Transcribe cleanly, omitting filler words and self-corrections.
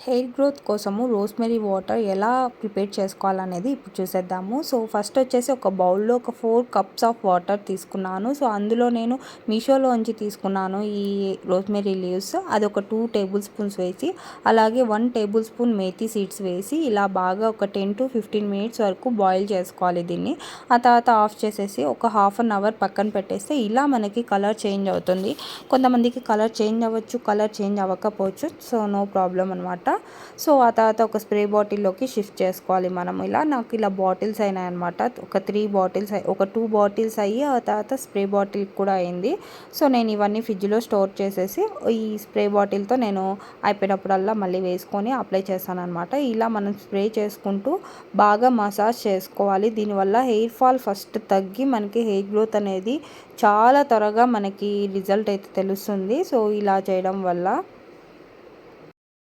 Hair growth కోసము rosemary water ఎలా prepare చేసుకోవాలనేది ఇప్పుడు చూసేద్దాము. సో ఫస్ట్ వచ్చేసి ఒక బౌల్లో ఒక 4 కప్స్ ఆఫ్ వాటర్ తీసుకున్నాను. సో అందులో నేను మీషోలోంచి తీసుకున్నాను ఈ రోస్మెరీ లీవ్స్. అది ఒక 2 టేబుల్ స్పూన్స్ వేసి, అలాగే 1 టేబుల్ స్పూన్ మేథీ సీడ్స్ వేసి ఇలా బాగా ఒక 10 to 15 మినిట్స్ వరకు బాయిల్ చేసుకోవాలి దీన్ని. ఆ తర్వాత ఆఫ్ చేసేసి ఒక హాఫ్ అన్ అవర్ పక్కన పెట్టేస్తే ఇలా మనకి కలర్ చేంజ్ అవుతుంది. కొంతమందికి కలర్ చేంజ్ అవ్వచ్చు, కలర్ చేంజ్ అవ్వకపోవచ్చు. సో నో ప్రాబ్లం అనమాట. సో ఆ తర్వాత ఒక స్ప్రే బాటిల్లోకి షిఫ్ట్ చేసుకోవాలి మనం. నాకు ఇలా బాటిల్స్ అయినాయి అనమాట. ఒక 3 బాటిల్స్, ఒక 2 బాటిల్స్ అయ్యి ఆ తర్వాత స్ప్రే బాటిల్ కూడా అయింది. సో నేను ఇవన్నీ ఫ్రిడ్జ్లో స్టోర్ చేసేసి ఈ స్ప్రే బాటిల్తో నేను అయిపోయినప్పుడల్లా మళ్ళీ వేసుకొని అప్లై చేస్తాను అనమాట. ఇలా మనం స్ప్రే చేసుకుంటూ బాగా మసాజ్ చేసుకోవాలి. దీనివల్ల హెయిర్ ఫాల్ ఫస్ట్ తగ్గి మనకి హెయిర్ గ్రోత్ అనేది చాలా త్వరగా మనకి రిజల్ట్ అయితే తెలుస్తుంది. సో ఇలా చేయడం వల్ల